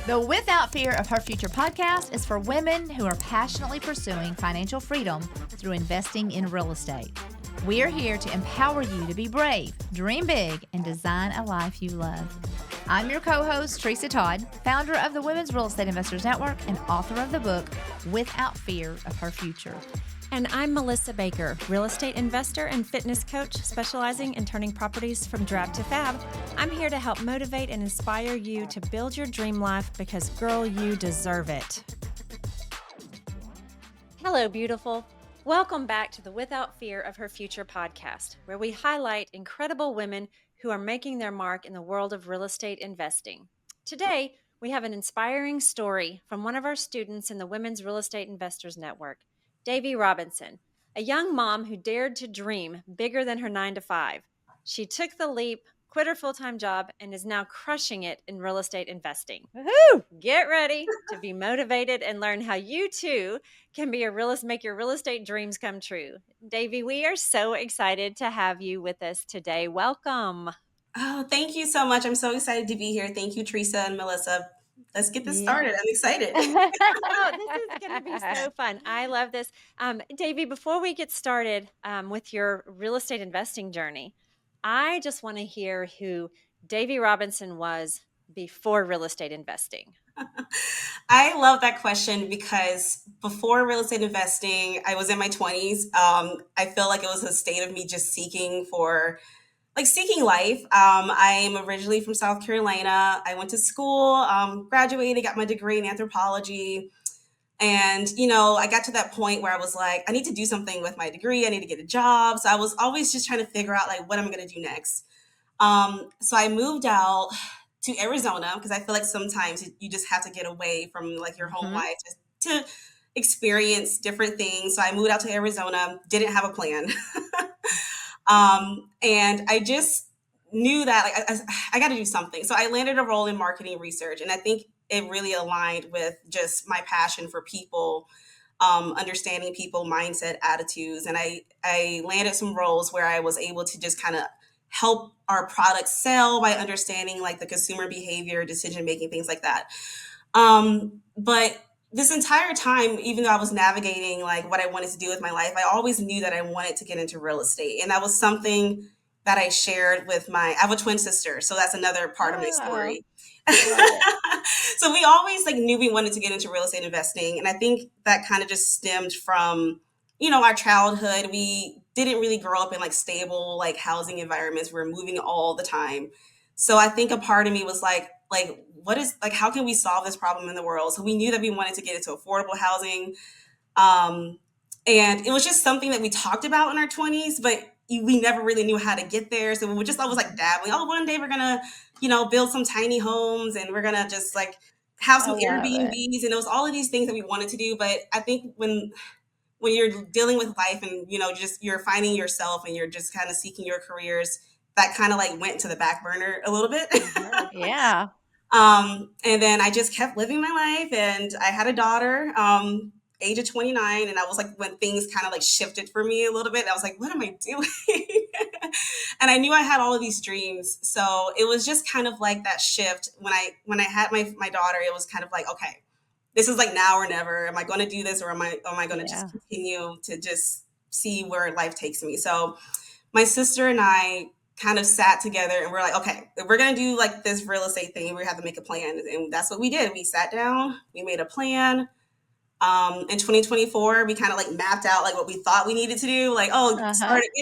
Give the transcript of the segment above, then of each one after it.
The Without Fear of Her Future podcast is for women who are passionately pursuing financial freedom through investing in real estate. We are here to empower you to be brave, dream big, and design a life you love. I'm your co-host, Teresa Todd, founder of the Women's Real Estate Investors Network and author of the book, Without Fear of Her Future. And I'm Melissa Baker, real estate investor and fitness coach specializing in turning properties from drab to fab. I'm here to help motivate and inspire you to build your dream life because, girl, you deserve it. Hello, beautiful. Welcome back to the Without Fear of Her Future podcast, where we highlight incredible women who are making their mark in the world of real estate investing. Today, we have an inspiring story from one of our students in the Women's Real Estate Investors Network, Davie Robinson, a young mom who dared to dream bigger than her 9-to-5. She took the leap, quit her full-time job, and is now crushing it in real estate investing. Woohoo! Get ready to be motivated and learn how you too can be make your real estate dreams come true. Davie, we are so excited to have you with us today. Welcome. Oh, thank you so much. I'm so excited to be here. Thank you, Teresa and Melissa. Let's get this started. I'm excited. Oh, this is going to be so fun. I love this. Davie, before we get started with your real estate investing journey, I just want to hear who Davie Robinson was before real estate investing. I love that question because before real estate investing, I was in my 20s. I feel like it was a state of me just seeking life. I am originally from South Carolina. I went to school, graduated, got my degree in anthropology. And, I got to that point where I was like, I need to do something with my degree. I need to get a job. So I was always just trying to figure out what I'm going to do next. So I moved out to Arizona because I feel like sometimes you just have to get away from your home life to experience different things. So I moved out to Arizona, didn't have a plan. And I just knew that I got to do something. So I landed a role in marketing research. And I think it really aligned with just my passion for people, understanding people, mindset, attitudes. And I landed some roles where I was able to just kind of help our product sell by understanding the consumer behavior, decision-making, things like that. But this entire time, even though I was navigating what I wanted to do with my life, I always knew that I wanted to get into real estate. And that was something that I shared with I have a twin sister. So that's another part of my story. So we always knew we wanted to get into real estate investing. And I think that kind of just stemmed from, our childhood. We didn't really grow up in stable, housing environments. We were moving all the time. So I think a part of me was what is how can we solve this problem in the world? So we knew that we wanted to get into affordable housing. And it was just something that we talked about in our 20s, but we never really knew how to get there. So we were just always dabbling. Oh, one day we're going to, build some tiny homes and we're going to just have some Airbnbs. And it was all of these things that we wanted to do. But I think when you're dealing with life and, you're finding yourself and you're just kind of seeking your careers, that kind of went to the back burner a little bit. Yeah. And then I just kept living my life and I had a daughter, age of 29. And I was when things kind of shifted for me a little bit, I was what am I doing? And I knew I had all of these dreams. So it was just kind of that shift when I had my daughter, it was kind of okay, this is now or never. Am I going to do this or am I going to just continue to just see where life takes me? So my sister and I kind of sat together and we're okay, if we're going to do this real estate thing, we have to make a plan. And that's what we did. We sat down, we made a plan. In 2024, we kind of mapped out what we thought we needed to do. Get an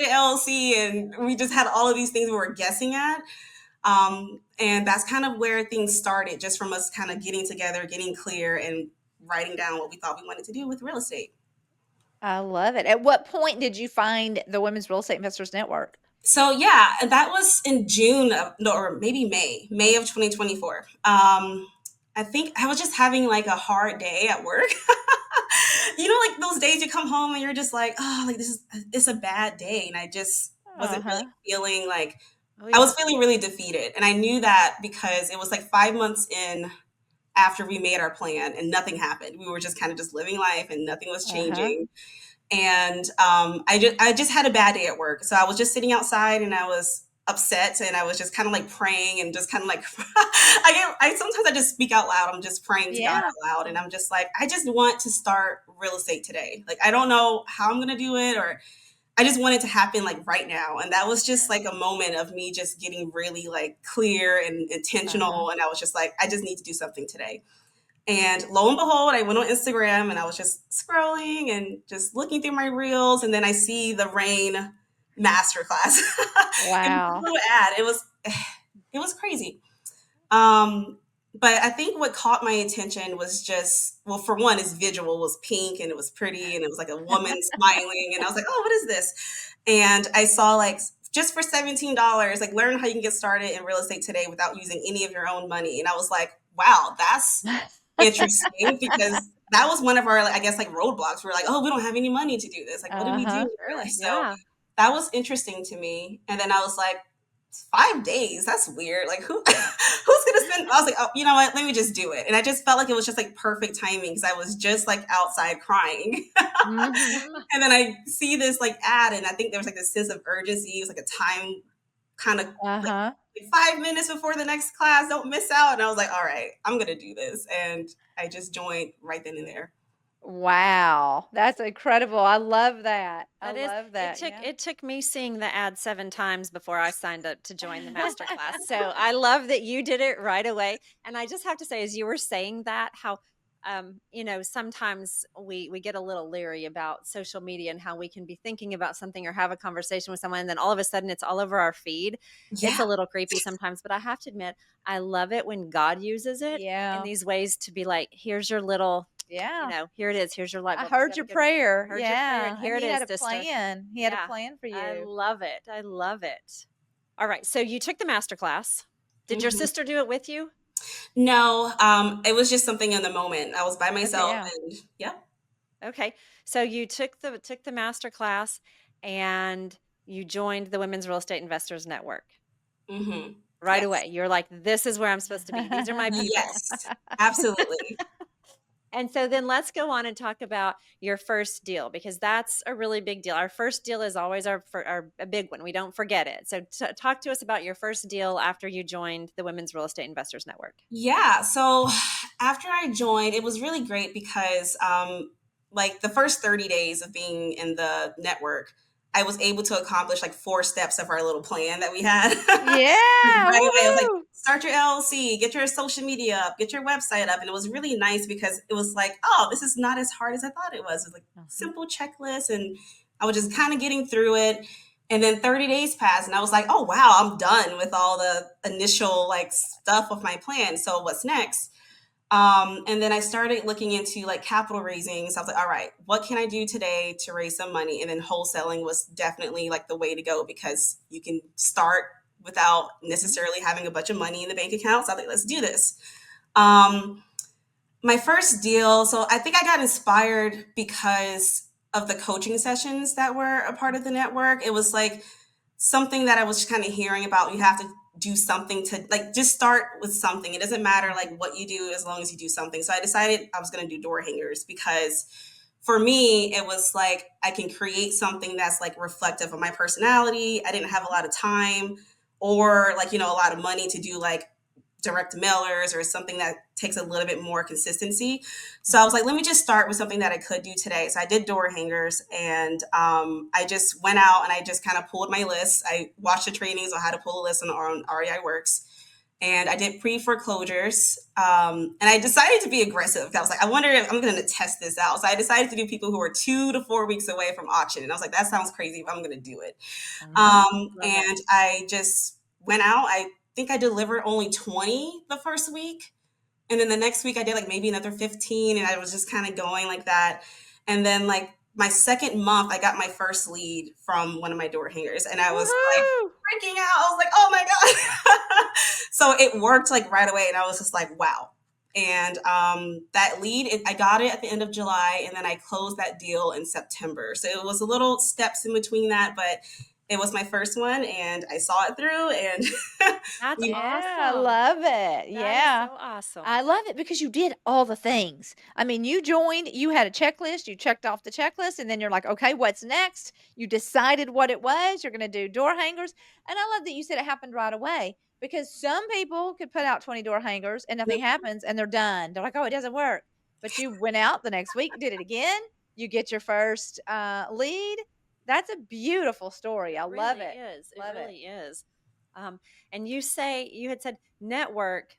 LLC. And we just had all of these things we were guessing at. And that's kind of where things started, just from us kind of getting together, getting clear and writing down what we thought we wanted to do with real estate. I love it. At what point did you find the Women's Real Estate Investors Network? So yeah, that was in or maybe May of 2024. I think I was just having a hard day at work. Those days you come home and you're just it's a bad day. And I just wasn't really feeling I was feeling really defeated. And I knew that because it was 5 months in after we made our plan and nothing happened. We were just kind of just living life and nothing was changing. And I just had a bad day at work. So I was just sitting outside and I was upset, and I was just kind of like praying and just kind of like sometimes I just speak out loud. I'm just praying to God Yeah. out loud, and I'm just like, I just want to start real estate today. Like, I don't know how I'm gonna do it, or I just want it to happen like right now. And that was just like a moment of me just getting really like clear and intentional. And I was just like, I just need to do something today. And lo and behold, I went on Instagram and I was just scrolling and just looking through my reels. And then I see the Rain MasterClass. And this Wow. little ad, it was crazy. Um, but I think what caught my attention was just, well, for one, his visual was pink and it was pretty and it was like a woman smiling. And I was like, oh, what is this? And I saw like, just for $17, like learn how you can get started in real estate today without using any of your own money. And I was like, wow, that's interesting, because that was one of our, I guess, like roadblocks. We're like, oh, we don't have any money to do this. Like, what do we do Sure. really? So Yeah. that was interesting to me. And then I was like, 5 days, that's weird. Like, who's gonna spend? I was like, oh, you know what, let me just do it. And I just felt like it was just like perfect timing, because I was just like outside crying. Mhm. And then I see this like ad, and I think there was like this sense of urgency. It was like a time kind of like, Uh-huh. 5 minutes before the next class, don't miss out. And I was like, all right, I'm gonna do this. And I just joined right then and there. Wow. That's incredible. I love that. I That is, love it that. took Yeah. it took me seeing the ad 7 times before I signed up to join the master class. So I love that you did it right away. And I just have to say, as you were saying that, how sometimes we get a little leery about social media and how we can be thinking about something or have a conversation with someone, and then all of a sudden it's all over our feed. It's Yeah. a little creepy sometimes, but I have to admit, I love it when God uses it in Yeah. these ways to be like, here's your little, Yeah. here it is. Here's your light I bulb. You heard gotta your go to church. I prayer. heard your prayer, and Yeah. here And it he had is, a sister. plan. He had a Yeah, plan for I you. love it. I love it. All right, so you took the master class. Did your Mhm. sister do it with you? No, it was just something in the moment. I was by Okay, myself, Yeah. and yeah. okay. So you took the master class and you joined the Women's Real Estate Investors Network Hmm. right Yes. away. You're like, this is where I'm supposed to be. These are my people. Yes, absolutely. And so then let's go on and talk about your first deal, because that's a really big deal. Our first deal is always our a big one. We don't forget it. So talk to us about your first deal after you joined the Women's Real Estate Investors Network. Yeah. So after I joined, it was really great because, like the first 30 days of being in the network, I was able to accomplish like 4 steps of our little plan that we had. Yeah. Right away, I was like, Woohoo. start your LLC, get your social media up, get your website up. And it was really nice because it was like, oh, this is not as hard as I thought it was. It was like Mhm. simple checklist. And I was just kind of getting through it. And then 30 days passed, and I was like, oh, wow, I'm done with all the initial like stuff of my plan. So what's next? And then I started looking into like capital raising. So I was like, all right, what can I do today to raise some money? And then wholesaling was definitely like the way to go, because you can start without Mhm. necessarily having a bunch of money in the bank account. So I was like, let's do this. Um, my first deal, so I think I got inspired because of the coaching sessions that were a part of the network. It was like something that I was kind of hearing about. You have to do something to like just start with something. It doesn't matter like what you do as long as you do something. So I decided I was going to do door hangers, because for me it was like I can create something that's like reflective of my personality. I didn't have a lot of time or like, a lot of money to do like direct mailers or something that takes a little bit more consistency. So I was like, let me just start with something that I could do today. So I did door hangers, and I just went out and I just kind of pulled my list. I watched the trainings on how to pull a list on REI Works. And I did pre-foreclosures. And I decided to be aggressive. I was like, I wonder if I'm going to test this out. So I decided to do people who are 2 to 4 weeks away from auction. And I was like, that sounds crazy, but I'm going to do it. Mhm. Love it. And I just went out. I think I delivered only 20 the first week. And then the next week I did like maybe another 15. And I was just kind of going like that. And then like my second month, I got my first lead from one of my door hangers. And I was like Woohoo. freaking out. I was like, oh my God. So it worked like right away. And I was just like, wow. And that lead, I got it at the end of July, and then I closed that deal in September. So it was a little steps in between that, but it was my first one and I saw it through and That's we Yeah, I awesome. love it. That is Yeah. so awesome. I love it because you did all the things. I mean, you joined, you had a checklist, you checked off the checklist, and then you're like, okay, what's next? You decided what it was. You're going to do door hangers. And I love that you said it happened right away because some people could put out 20 door hangers and nothing happens and they're done. They're like, oh, it doesn't work. But you went out the next week, did it again. You get your first lead. That's a beautiful story. It I love really it. is. It Love it. really is. And you had said network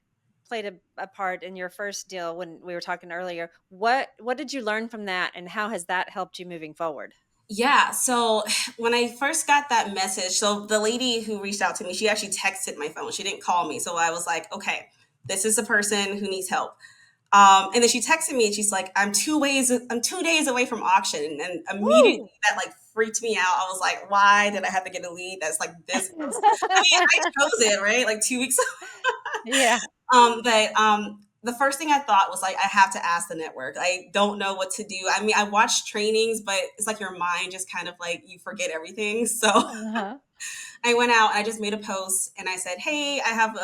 played a part in your first deal when we were talking earlier. What did you learn from that, and how has that helped you moving forward? Yeah. So when I first got that message, so the lady who reached out to me, she actually texted my phone. She didn't call me. So I was like, okay, this is the person who needs help. And then she texted me and she's like, I'm 2 days away from auction. And immediately Woo! that like freaked me out. I was like, why did I have to get a lead that's like this close? I mean, I chose it, right? Like 2 weeks. Yeah. But the first thing I thought was like, I have to ask the network. I don't know what to do. I mean, I watched trainings, but it's like your mind just kind of like you forget everything. So Uh-huh. I went out and I just made a post and I said, hey, I have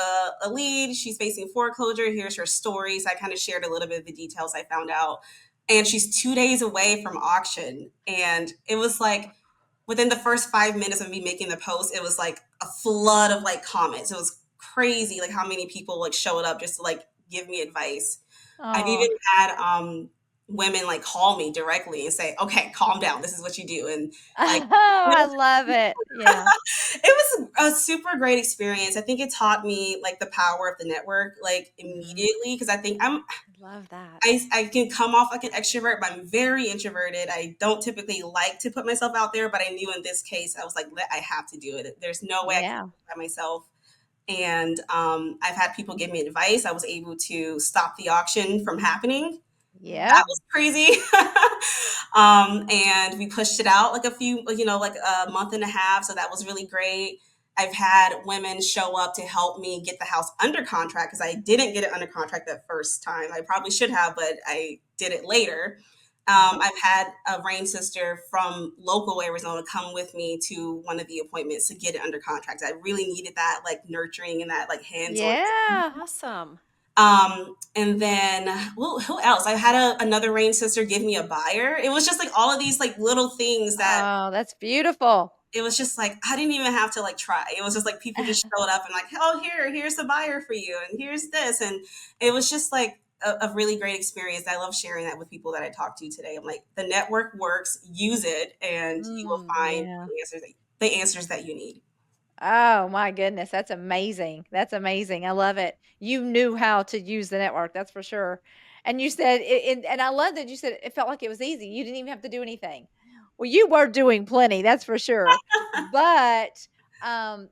a lead. She's facing foreclosure. Here's her story. So I kind of shared a little bit of the details I found out. And she's 2 days away from auction. And it was like within the first 5 minutes of me making the post, it was like a flood of like comments. It was crazy, like how many people like showed up just to like give me advice. I've even Oh. had women like call me directly and say, okay, calm down. This is what you do. And like, Oh, I love it. Yeah. it was a super great experience. I think it taught me like the power of the network like Mhm. immediately because I think I love that. I can come off like an extrovert, but I'm very introverted. I don't typically like to put myself out there, but I knew in this case I was like, I have to do it. There's no way I can Yeah. do it by myself. And I've had people give me advice. I was able to stop the auction from happening. That Yep. was crazy. And we pushed it out like like a month and a half. So that was really great. I've had women show up to help me get the house under contract because I didn't get it under contract that first time. I probably should have, but I did it later. Uh-huh. I've had a rain sister from local Arizona come with me to one of the appointments to get it under contract. I really needed that like nurturing and that like hands-on. Yeah. Awesome. And then who else? I had another rain sister give me a buyer. It was just like all of these like little things that Oh, that's beautiful. it was just like I didn't even have to like try. It was just like people just showed up and like, oh, here's the buyer for you, and here's this, and it was just like a really great experience. I love sharing that with people that I talk to today. I'm like, the network works. Use it, and you will find Yeah. the answers that you need. Oh my goodness, that's amazing. That's amazing. I love it. You knew how to use the network, that's for sure. And you said and I love that you said it felt like it was easy. You didn't even have to do anything. Well, you were doing plenty, that's for sure. But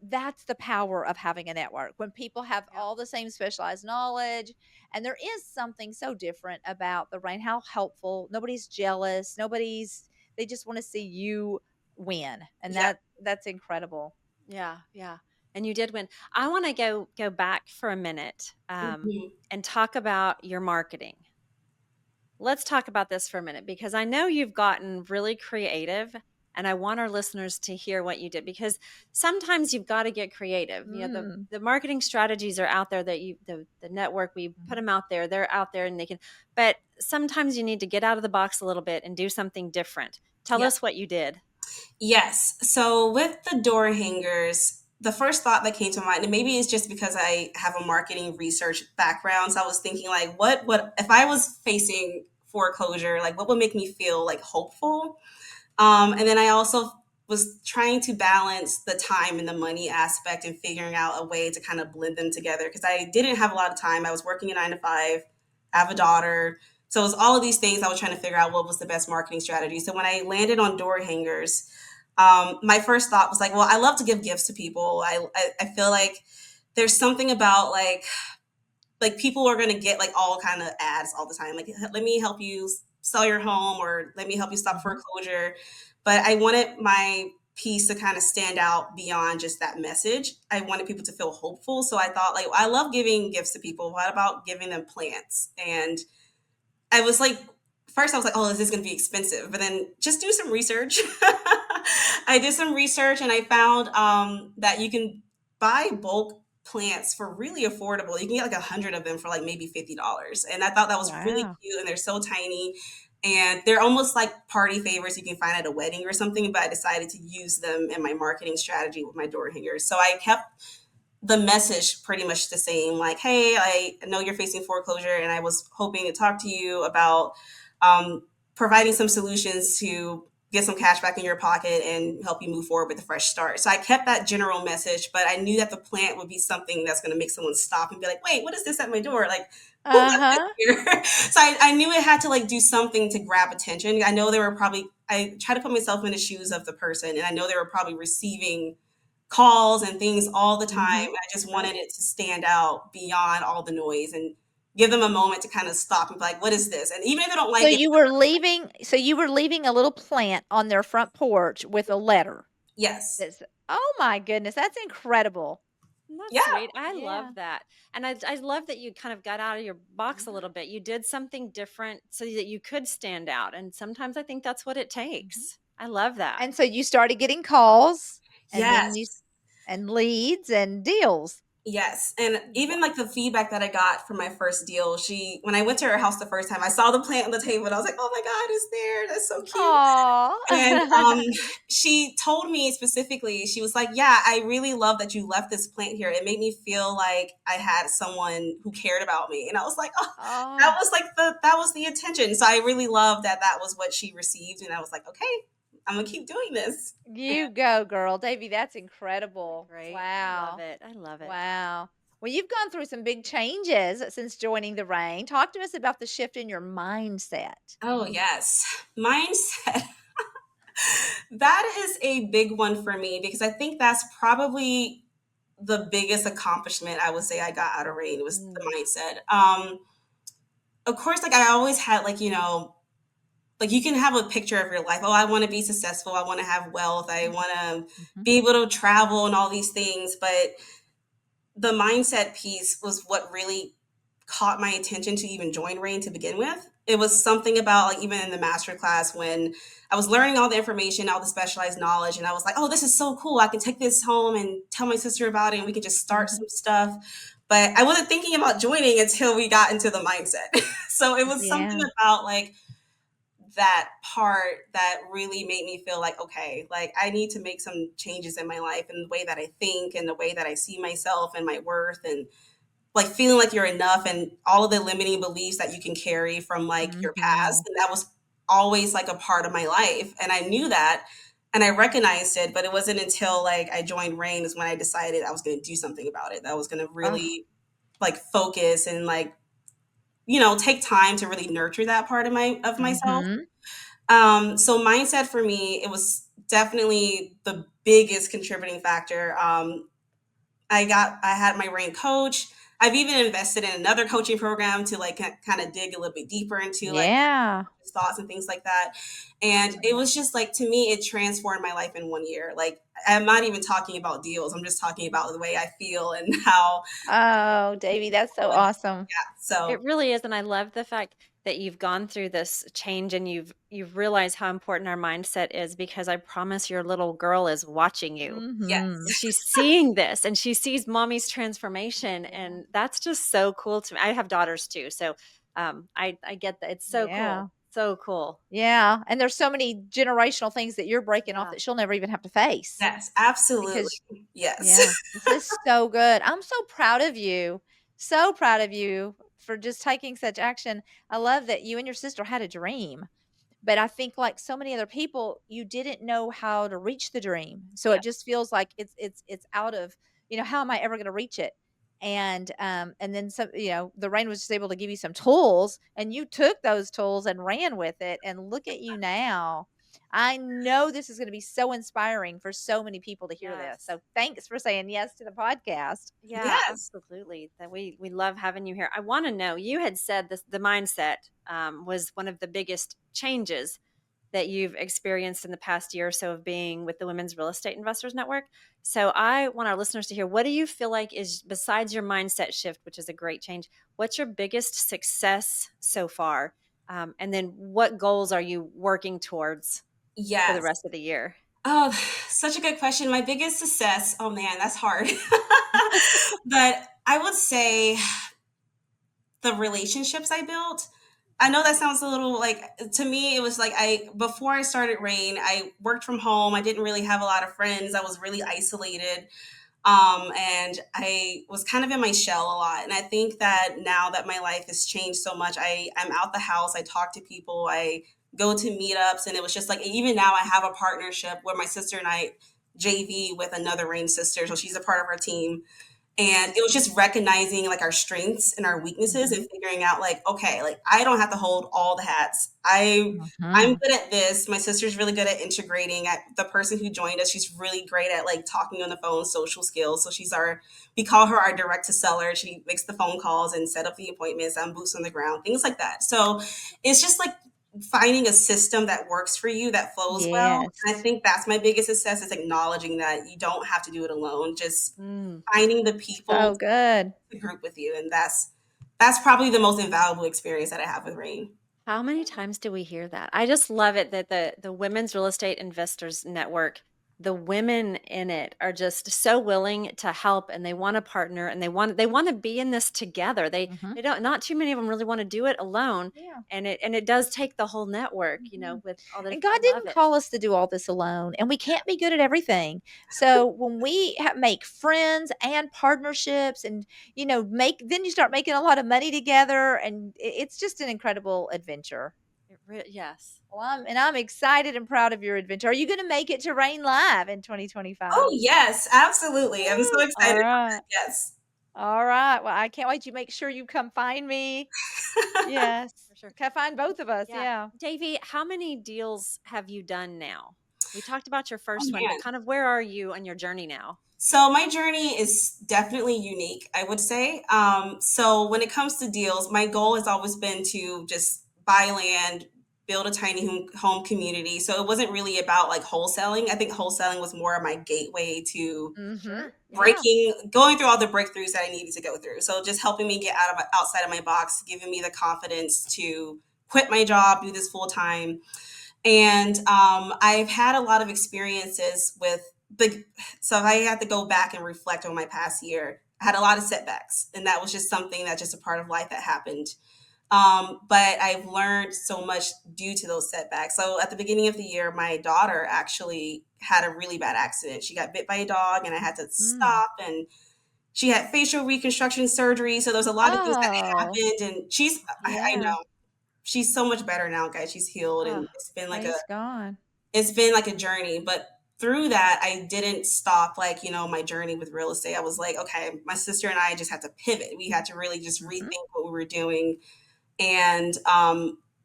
that's the power of having a network. When people have Yep. all the same specialized knowledge, and there is something so different about the rain, how helpful. Nobody's jealous. They just want to see you win. And Yeah. that's incredible. Yeah, yeah. And you did win. I want to go back for a minute Mhm. and talk about your marketing. Let's talk about this for a minute because I know you've gotten really creative and I want our listeners to hear what you did because sometimes you've got to get creative. You know, Mm. the marketing strategies are out there that the network, we put Mhm. them out there, they're out there and they can, but sometimes you need to get out of the box a little bit and do something different. Tell Yeah. us what you did. Yes. So with the door hangers, the first thought that came to mind, and maybe it's just because I have a marketing research background. So I was thinking like, what if I was facing foreclosure, like what would make me feel like hopeful? And then I also was trying to balance the time and the money aspect and figuring out a way to kind of blend them together because I didn't have a lot of time. I was working a 9 to 5, I have a daughter. So it was all of these things I was trying to figure out what was the best marketing strategy. So when I landed on door hangers, my first thought was like, well, I love to give gifts to people. I feel like there's something about like people are going to get like all kind of ads all the time like let me help you sell your home or let me help you stop Mhm. foreclosure, but I wanted my piece to kind of stand out beyond just that message. I wanted people to feel hopeful, so I thought like I love giving gifts to people. What about giving them plants? And I was like, first I was like, oh, is this going to be expensive? But then just do some research. I did some research and I found that you can buy bulk plants for really affordable. You can get like 100 of them for like maybe $50. And I thought that was really Wow. cute and they're so tiny. And they're almost like party favors you can find at a wedding or something, but I decided to use them in my marketing strategy with my door hangers. So I kept the message pretty much the same, like, hey, I know you're facing foreclosure and I was hoping to talk to you about um, providing some solutions to get some cash back in your pocket and help you move forward with a fresh start. So I kept that general message, but I knew that the plant would be something that's going to make someone stop and be like, wait, what is this at my door? Like, who left this Uh-huh. here? So I knew it had to like do something to grab attention. I know they were probably, I try to put myself in the shoes of the person, and I know they were probably receiving calls and things all the time. Mhm. I just Right. wanted it to stand out beyond all the noise and give them a moment to kind of stop and be like, what is this? And even if they don't So like it, you were leaving a little plant on their front porch with a letter yes. that's oh my goodness, that's incredible. That's Yeah. sweet. I Yeah. love that. And I love that you kind of got out of your box a little bit. You did something different so that you could stand out. And sometimes I think that's what it Mhm. takes. I love that. And so you started getting calls and then you Yes. and leads and deals. Yes, and even, Wha like, the feedback that I got from my first deal, she when I went to her house the first time, I saw the plant on the table, and I was like, "Oh my god, it's there, that's so cute." And, Aw. she told me specifically, she was like, "Yeah, I really love that you left this plant here. It made me feel like I had someone who cared about me." And I was like, "Oh, that Oh, was, like, that was the intention." So I really love that that was what she received, and I was like, "Okay, Imma keep doing this." you go, girl. Davy, that's incredible. Great. I love Wow. it. I love it. Wow. Well, you've gone through some big changes since joining the Rain. Talk to us about the shift in your mindset. Oh, yes. Mindset. That is a big one for me because I think that's probably the biggest accomplishment I would say I got out of Rain was the Mm, mindset. Of course, like I always had like, like you can have a picture of your life. Oh, I want to be successful. I want to have wealth. I want to Mhm. be able to travel and all these things. But the mindset piece was what really caught my attention to even join Rain to begin with. It was something about like even in the master class when I was learning all the information, all the specialized knowledge, and I was like, oh, this is so cool. I can take this home and tell my sister about it and we can just start Mhm. some stuff. But I wasn't thinking about joining until we got into the mindset. So it was something Yeah. about like that part that really made me feel like, okay, like I need to make some changes in my life and the way that I think and the way that I see myself and my worth and like feeling like you're enough and all of the limiting beliefs that you can carry from like your past. Mhm. And that was always like a part of my life. And I knew that and I recognized it, but it wasn't until like I joined Rain is when I decided I was going to do something about it. That I was going to Oh. really like focus and like, take time to really nurture that part of myself. Mhm. So mindset for me, it was definitely the biggest contributing factor. I had my Rain coach. I've even invested in another coaching program to like kind of dig a little bit deeper into like Yeah. thoughts and things like that. And it was just like to me, it transformed my life in 1 year. Like I'm not even talking about deals. I'm just talking about the way I feel and how. Oh, Davy, that's so awesome. Yeah. So it really is. And I love the fact that you've gone through this change and you've realized how important our mindset is because I promise your little girl is watching you. yes, Mhm. And she's seeing this and she sees mommy's transformation. Yeah. And that's just so cool to me. I have daughters too. So I get that. It's so Yeah. cool. So cool. Yeah, and there's so many generational things that you're breaking off Yeah. that she'll never even have to face yes, absolutely, because yes, yeah, this is so good. I'm so proud of you. So proud of you for just taking such action. I love that you and your sister had a dream. But I think like so many other people, you didn't know how to reach the dream. So it Yep. just feels like it's out of, how am I ever going to reach it? And then some, the rain was just able to give you some tools and you took those tools and ran with it. And look at you now. I know this is going to be so inspiring for so many people to hear this. Yes. So thanks for saying yes to the podcast. Yeah, yes, absolutely. That we love having you here. I want to know. You had said this the mindset was one of the biggest changes that you've experienced in the past year or so of being with the Women's Real Estate Investors Network. So I want our listeners to hear what do you feel like is besides your mindset shift, which is a great change. What's your biggest success so far, and then what goals are you working towards for the yes. rest of the year? Oh, such a good question. My biggest success, oh man, that's hard. But I would say the relationships I built. I know that sounds a little like, to me, it was like before I started Rain, I worked from home. I didn't really have a lot of friends. I was really isolated. And I was kind of in my shell a lot. And I think that now that my life has changed so much, I'm out the house, I talk to people, I go to meetups, and it was just like, even now I have a partnership where my sister and I JV with another Rain sister. So she's a part of our team. And it was just recognizing like our strengths and our weaknesses and figuring out like, okay, like I don't have to hold all the hats. I'm Mhm. good at this. My sister's really good at integrating. The person who joined us, she's really great at like talking on the phone, social skills. So we call her our direct to seller. She makes the phone calls and set up the appointments. I'm boots on the ground, things like that. So it's just like finding a system that works for you, that flows well. And I Yes. think that's my biggest success, is acknowledging that you don't have to do it alone. Just Mm. finding the people So good. to group with you. And that's probably the most invaluable experience that I have with Rain. How many times do we hear that? I just love it that the Women's Real Estate Investors Network, the women in it are just so willing to help, and they want to partner, and they want to be in this together. Mhm. They don't, not too many of them really want to do it alone. Yeah. And it does take the whole network, Mhm. with all the And I God love didn't it. call us to do all this alone, and we can't be good at everything. So when we make friends and partnerships, and make then you start making a lot of money together, and it's just an incredible adventure. Yes. Well, I'm excited and proud of your adventure. Are you going to make it to Rain Live in Oh 2025? yes, absolutely. I'm so Woo! excited All about right. that. Yes. All right. Well, I can't wait. You make sure you come find me. Yes. For sure. Come find both of us. Yeah. Yeah. Davie, how many deals have you done now? We talked about your Oh first one, but man. kind of where are you on your journey now? So my journey is definitely unique, I would say. So when it comes to deals, my goal has always been to just buy land, build a tiny home community. So it wasn't really about like wholesaling. I think wholesaling was more of my gateway to Mhm. Sure. Yeah. going through all the breakthroughs that I needed to go through. So just helping me get outside of my box, giving me the confidence to quit my job, do this full time. And I've had a lot of experiences with so if I had to go back and reflect on my past year, I had a lot of setbacks, and that was just something that's just a part of life that happened. But I've learned so much due to those setbacks. So at the beginning of the year, my daughter actually had a really bad accident. She got bit by a dog, and I had to Mm. stop, and she had facial reconstruction surgery. So there's a lot of things that Oh, happened, and I Yeah. know she's so much better now, guys. She's healed, Oh, and praise God. it's been like a journey. But through that, I didn't stop, like, my journey with real estate. I was like, okay, my sister and I just had to pivot. We had to really just Mhm. rethink what we were doing. And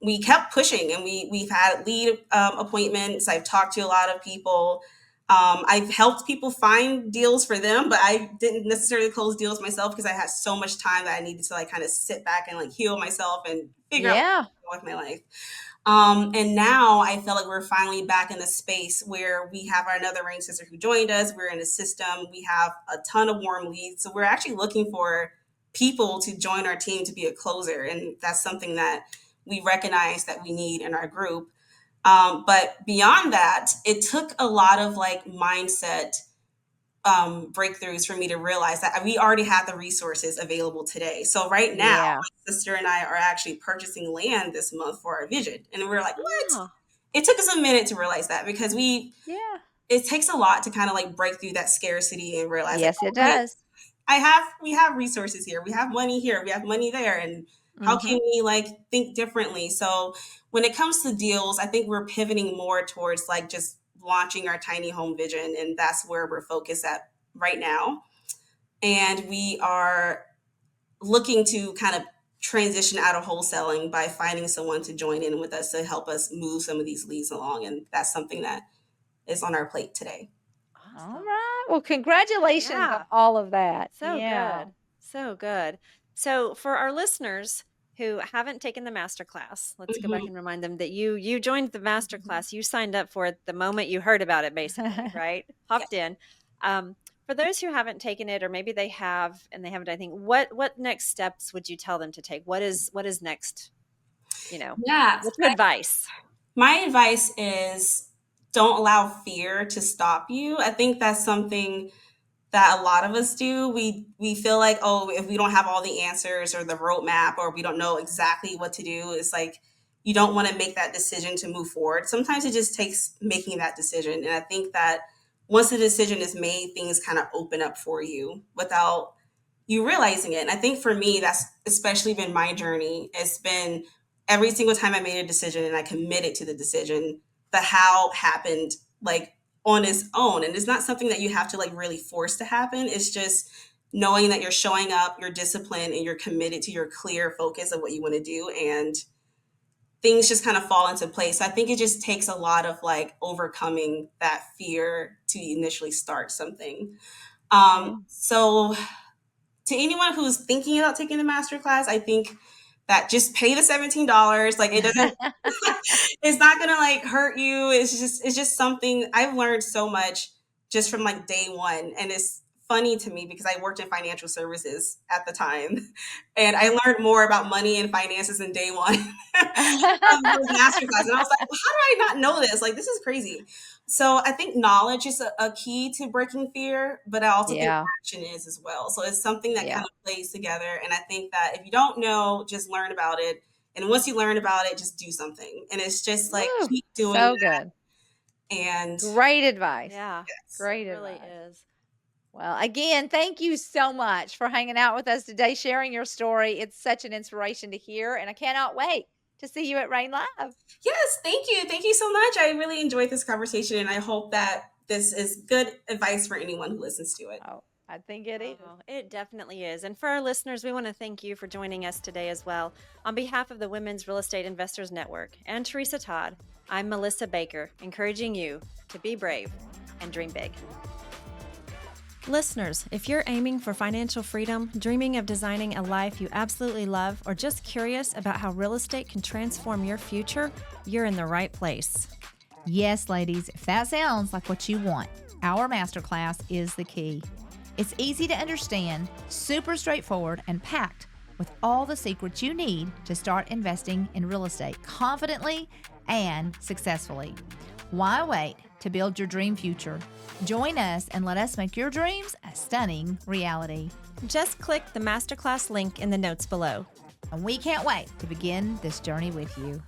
we kept pushing, and we've had lead appointments. I've talked to a lot of people. I've helped people find deals for them, but I didn't necessarily close deals myself because I had so much time that I needed to like kind of sit back and like heal myself and figure out Yeah. what with my life. And now I feel like we're finally back in the space where we have our another Rain sister who joined us. We're in a system. We have a ton of warm leads. So we're actually looking for people to join our team to be a closer. And that's something that we recognize that we need in our group. But beyond that, it took a lot of like mindset breakthroughs for me to realize that we already have the resources available today. So right now, Yeah. my sister and I are actually purchasing land this month for our vision. And we're like, what? Oh, It took us a minute to realize that, because Yeah. it takes a lot to kind of like break through that scarcity and realize like, Yes, it okay, does. we have resources here. We have money here. We have money there. And how can Mhm. we like think differently? So when it comes to deals, I think we're pivoting more towards like just launching our tiny home vision. And that's where we're focused at right now. And we are looking to kind of transition out of wholesaling by finding someone to join in with us to help us move some of these leads along. And that's something that is on our plate today. All awesome. right. Well, congratulations on Yeah. all of that. So Yeah. good. So good. So for our listeners who haven't taken the master class, let's go back Mhm. and remind them that you joined the master Mhm. class. You signed up for it the moment you heard about it, basically, right? Yeah. Hopped in. For those who haven't taken it, or maybe they have and they haven't done anything, what next steps would you tell them to take? What is next? Yeah. What's your advice? My advice is don't allow fear to stop you. I think that's something that a lot of us do. We feel like, oh, if we don't have all the answers or the roadmap, or we don't know exactly what to do, it's like you don't want to make that decision to move forward. Sometimes it just takes making that decision. And I think that once the decision is made, things kind of open up for you without you realizing it. And I think for me, that's especially been my journey. It's been every single time I made a decision and I committed to the decision, the how happened like on its own. And it's not something that you have to like really force to happen. It's just knowing that you're showing up, you're disciplined, and you're committed to your clear focus of what you want to do. And things just kind of fall into place. So I think it just takes a lot of like overcoming that fear to initially start something. Okay. So to anyone who's thinking about taking the master class, I think that just pay the $17. Like it doesn't, it's not gonna like hurt you. It's just something I've learned so much just from like day one. And it's funny to me because I worked in financial services at the time, and I learned more about money and finances in day one of those master class. And I was like, well, how do I not know this? Like this is crazy. So I think knowledge is a key to breaking fear, but I also think Yeah. action is as well. So it's something that Yeah. kind of plays together. And I think that if you don't know, just learn about it. And once you learn about it, just do something. And it's just like Woo, keep doing so that. good. And Great advice. Yeah, yes. Great it really advice. is. Well, again, thank you so much for hanging out with us today, sharing your story. It's such an inspiration to hear, and I cannot wait to see you at Rain Live. Yes, thank you. Thank you so much. I really enjoyed this conversation, and I hope that this is good advice for anyone who listens to it. Oh, I think it is. Oh, it definitely is. And for our listeners, we want to thank you for joining us today as well. On behalf of the Women's Real Estate Investors Network and Teresa Todd, I'm Melissa Baker, encouraging you to be brave and dream big. Listeners, if you're aiming for financial freedom, dreaming of designing a life you absolutely love, or just curious about how real estate can transform your future, you're in the right place. Yes, ladies, if that sounds like what you want, our masterclass is the key. It's easy to understand, super straightforward, and packed with all the secrets you need to start investing in real estate confidently and successfully. Why wait to build your dream future? Join us and let us make your dreams a stunning reality. Just click the Masterclass link in the notes below. And we can't wait to begin this journey with you.